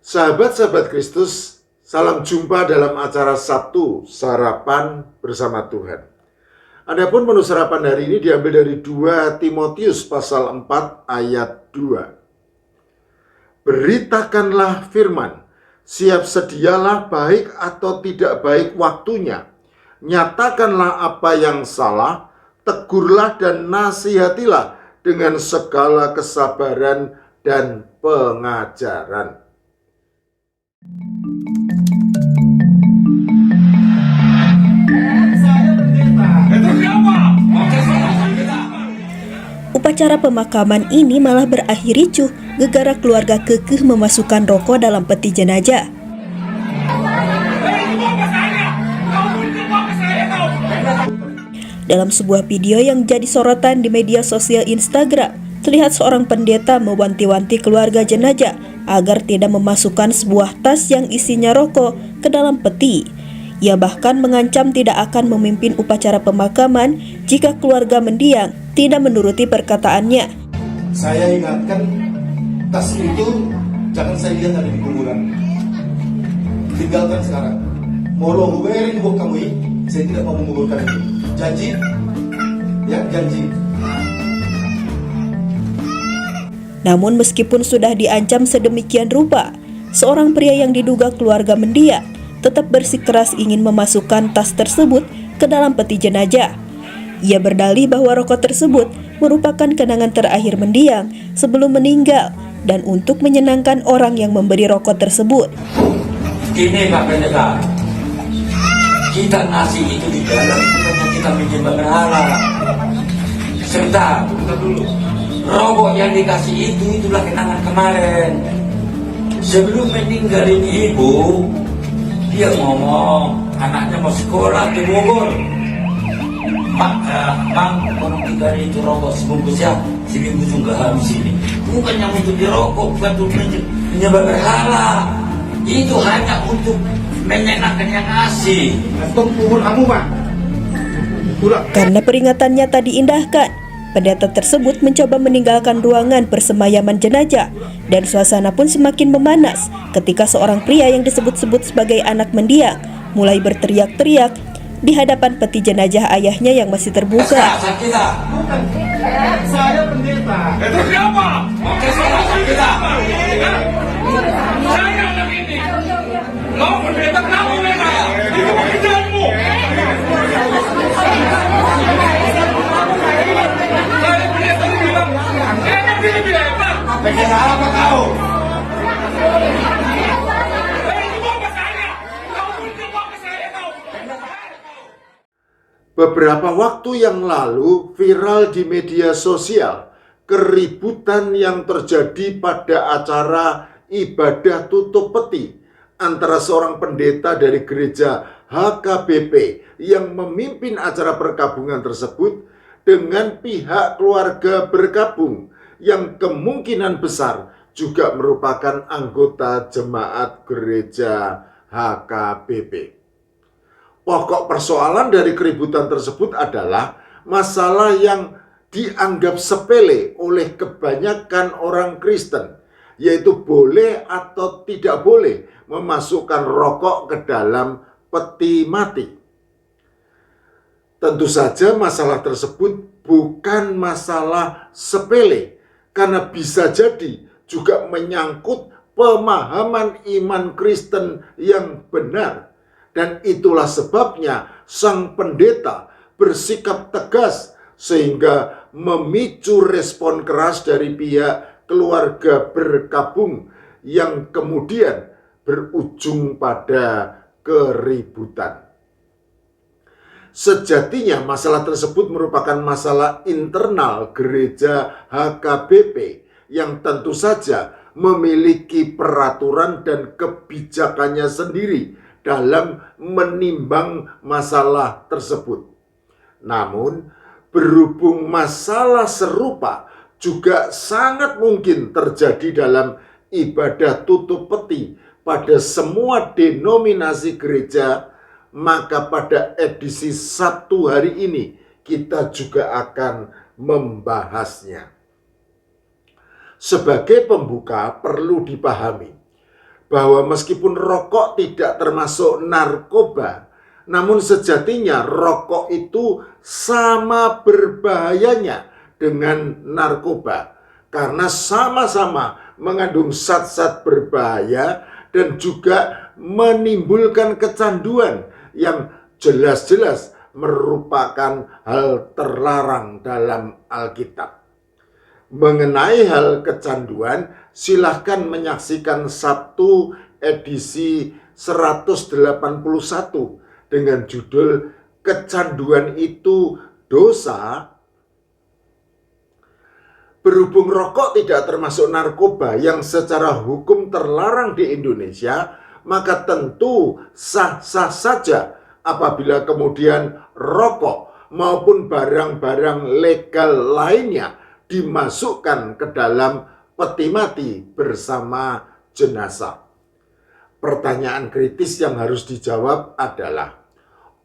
Sahabat-sahabat Kristus, salam jumpa dalam acara Sabtu Sarapan Bersama Tuhan. Adapun menu sarapan hari ini diambil dari 2 Timotius pasal 4 ayat 2. Beritakanlah firman, siap sedialah baik atau tidak baik waktunya. Nyatakanlah apa yang salah, tegurlah dan nasihatilah dengan segala kesabaran dan pengajaran. Upacara pemakaman ini malah berakhir ricuh gegara keluarga kekeh memasukkan rokok dalam peti jenazah. Dalam sebuah video yang jadi sorotan di media sosial Instagram, terlihat seorang pendeta mewanti-wanti keluarga jenazah agar tidak memasukkan sebuah tas yang isinya rokok ke dalam peti. Ia bahkan mengancam tidak akan memimpin upacara pemakaman jika keluarga mendiang tidak menuruti perkataannya. Saya ingatkan, tas itu jangan saya lihat ada di kuburan. Tinggalkan sekarang. Molo wearing buat kamu ini, saya tidak mau menguburkan itu. Janji? Ya, janji. Namun meskipun sudah diancam sedemikian rupa, seorang pria yang diduga keluarga mendiang tetap bersikeras ingin memasukkan tas tersebut ke dalam peti jenazah. Ia berdalih bahwa rokok tersebut merupakan kenangan terakhir mendiang sebelum meninggal dan untuk menyenangkan orang yang memberi rokok tersebut. Ini Pak Pendeta, kita ngasih itu di dalam bukannya kita menyembah berhala. Sebentar, rokok yang dikasih itulah kenangan kemarin. Sebelum meninggalin ibu, dia ngomong anaknya mau sekolah di Bogor. Bang, tolong tinggalin itu rokok sebungkus ya, seminggu juga habis ini. Bukan yang untuk dirokok, bukan untuk menyembah berhala. Itu hanya untuk menyenangkan yang ngasih. Antum kubur kamu, Pak. Karena peringatannya tadi indahkan, pendeta tersebut mencoba meninggalkan ruangan persemayaman jenazah dan suasana pun semakin memanas ketika seorang pria yang disebut-sebut sebagai anak mendiang mulai berteriak-teriak di hadapan peti jenazah ayahnya yang masih terbuka. Bukan. Saya pendeta. Itu siapa? Oke, kita. Saya anak ini. Kau pendeta kamu mereka. Itu pekerjaanmu. Saya pendeta bilang, enak ini bilang. Pendeta apa kau? Beberapa waktu yang lalu viral di media sosial keributan yang terjadi pada acara ibadah tutup peti antara seorang pendeta dari gereja HKBP yang memimpin acara perkabungan tersebut dengan pihak keluarga berkabung yang kemungkinan besar juga merupakan anggota jemaat gereja HKBP. Pokok persoalan dari keributan tersebut adalah masalah yang dianggap sepele oleh kebanyakan orang Kristen, yaitu boleh atau tidak boleh memasukkan rokok ke dalam peti mati. Tentu saja masalah tersebut bukan masalah sepele, karena bisa jadi juga menyangkut pemahaman iman Kristen yang benar. Dan itulah sebabnya sang pendeta bersikap tegas sehingga memicu respon keras dari pihak keluarga berkabung yang kemudian berujung pada keributan. Sejatinya masalah tersebut merupakan masalah internal gereja HKBP yang tentu saja memiliki peraturan dan kebijakannya sendiri dalam menimbang masalah tersebut. Namun, berhubung masalah serupa juga sangat mungkin terjadi dalam ibadah tutup peti pada semua denominasi gereja, maka pada edisi Sabtu hari ini kita juga akan membahasnya. Sebagai pembuka perlu dipahami bahwa meskipun rokok tidak termasuk narkoba, namun sejatinya rokok itu sama berbahayanya dengan narkoba, karena sama-sama mengandung zat-zat berbahaya dan juga menimbulkan kecanduan yang jelas-jelas merupakan hal terlarang dalam Alkitab. Mengenai hal kecanduan, silahkan menyaksikan Sabtu edisi 181 dengan judul "Kecanduan Itu Dosa". Berhubung rokok tidak termasuk narkoba yang secara hukum terlarang di Indonesia, maka tentu sah-sah saja apabila kemudian rokok maupun barang-barang legal lainnya dimasukkan ke dalam peti mati bersama jenazah. Pertanyaan kritis yang harus dijawab adalah,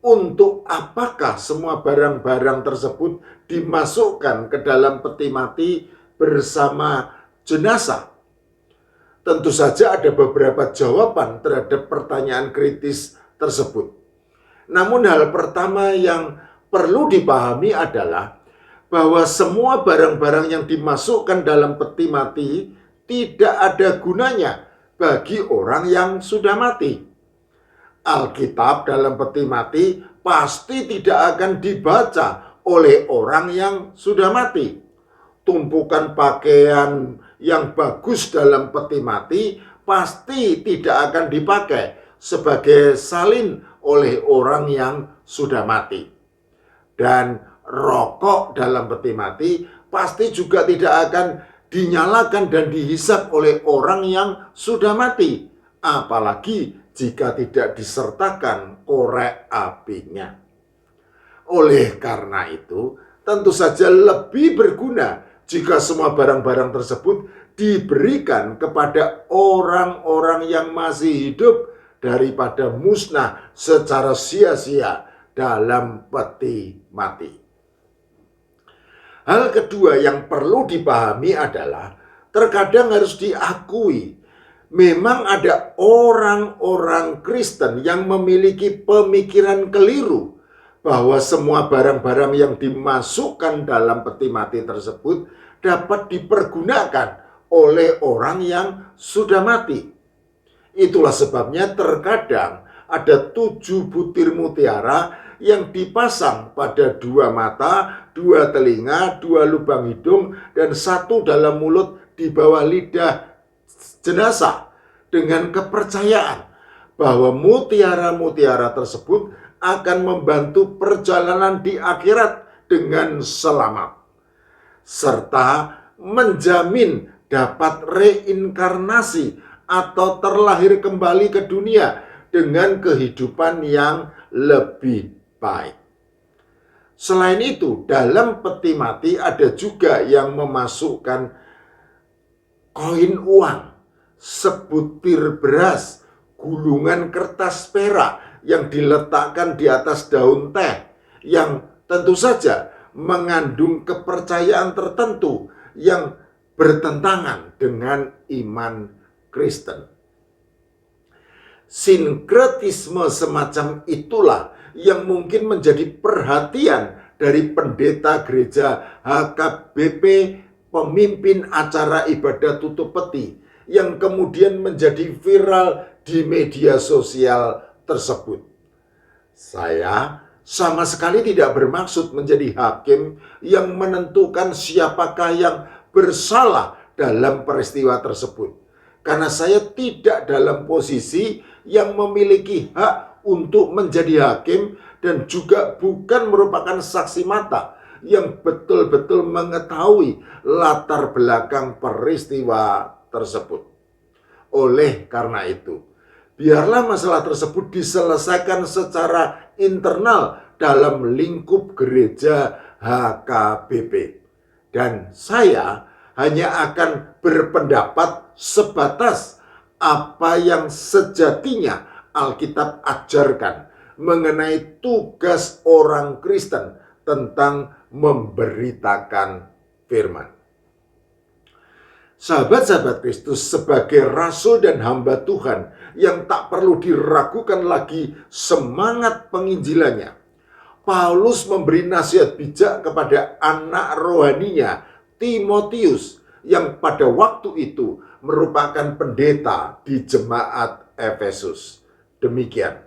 untuk apakah semua barang-barang tersebut dimasukkan ke dalam peti mati bersama jenazah? Tentu saja ada beberapa jawaban terhadap pertanyaan kritis tersebut. Namun hal pertama yang perlu dipahami adalah bahwa semua barang-barang yang dimasukkan dalam peti mati tidak ada gunanya bagi orang yang sudah mati. Alkitab dalam peti mati pasti tidak akan dibaca oleh orang yang sudah mati. Tumpukan pakaian yang bagus dalam peti mati pasti tidak akan dipakai sebagai salin oleh orang yang sudah mati. Dan rokok dalam peti mati pasti juga tidak akan dinyalakan dan dihisap oleh orang yang sudah mati, apalagi jika tidak disertakan korek apinya. Oleh karena itu, tentu saja lebih berguna jika semua barang-barang tersebut diberikan kepada orang-orang yang masih hidup daripada musnah secara sia-sia dalam peti mati. Hal kedua yang perlu dipahami adalah terkadang harus diakui memang ada orang-orang Kristen yang memiliki pemikiran keliru bahwa semua barang-barang yang dimasukkan dalam peti mati tersebut dapat dipergunakan oleh orang yang sudah mati. Itulah sebabnya terkadang ada 7 butir mutiara yang dipasang pada 2 mata, 2 telinga, 2 lubang hidung, dan 1 dalam mulut di bawah lidah jenazah, dengan kepercayaan bahwa mutiara-mutiara tersebut akan membantu perjalanan di akhirat dengan selamat, serta menjamin dapat reinkarnasi atau terlahir kembali ke dunia dengan kehidupan yang lebih baik. Selain itu, dalam peti mati ada juga yang memasukkan koin uang, sebutir beras, gulungan kertas perak yang diletakkan di atas daun teh, yang tentu saja mengandung kepercayaan tertentu yang bertentangan dengan iman Kristen. Sinkretisme semacam itulah yang mungkin menjadi perhatian dari pendeta gereja HKBP, pemimpin acara ibadah tutup peti, yang kemudian menjadi viral di media sosial tersebut. Saya sama sekali tidak bermaksud menjadi hakim yang menentukan siapakah yang bersalah dalam peristiwa tersebut, karena saya tidak dalam posisi yang memiliki hak untuk menjadi hakim dan juga bukan merupakan saksi mata yang betul-betul mengetahui latar belakang peristiwa tersebut. Oleh karena itu, biarlah masalah tersebut diselesaikan secara internal dalam lingkup gereja HKBP. Dan saya hanya akan berpendapat sebatas apa yang sejatinya Alkitab ajarkan mengenai tugas orang Kristen tentang memberitakan firman. Sahabat-sahabat Kristus, sebagai rasul dan hamba Tuhan yang tak perlu diragukan lagi semangat penginjilannya, Paulus memberi nasihat bijak kepada anak rohaninya, Timotius, yang pada waktu itu merupakan pendeta di jemaat Efesus. Demikian,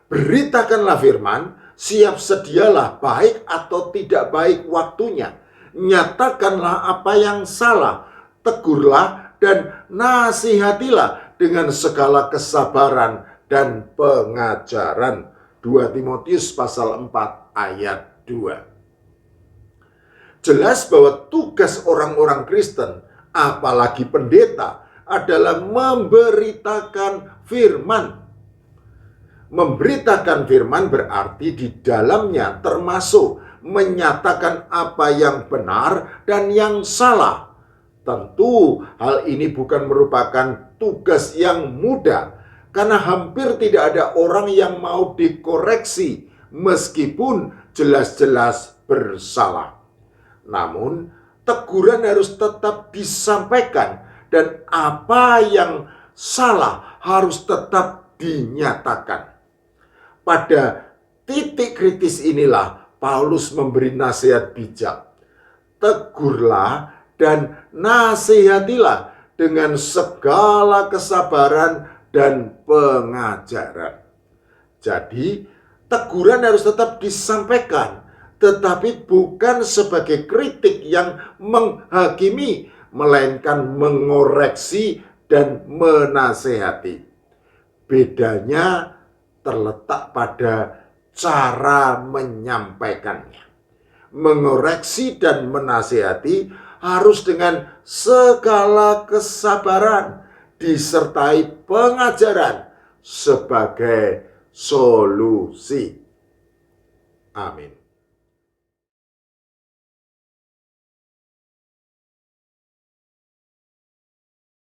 beritakanlah firman, siap sedialah baik atau tidak baik waktunya, nyatakanlah apa yang salah, tegurlah dan nasihatilah dengan segala kesabaran dan pengajaran. 2 Timotius pasal 4 ayat 2. Jelas bahwa tugas orang-orang Kristen, apalagi pendeta, adalah memberitakan firman. Memberitakan firman berarti di dalamnya termasuk menyatakan apa yang benar dan yang salah. Tentu hal ini bukan merupakan tugas yang mudah, karena hampir tidak ada orang yang mau dikoreksi meskipun jelas-jelas bersalah. Namun, teguran harus tetap disampaikan dan apa yang salah harus tetap dinyatakan. Pada titik kritis inilah Paulus memberi nasihat bijak. Tegurlah dan nasihatilah dengan segala kesabaran dan pengajaran. Jadi, teguran harus tetap disampaikan, tetapi bukan sebagai kritik yang menghakimi, melainkan mengoreksi dan menasehati. Bedanya terletak pada cara menyampaikannya. Mengoreksi dan menasehati harus dengan segala kesabaran, disertai pengajaran sebagai solusi. Amin.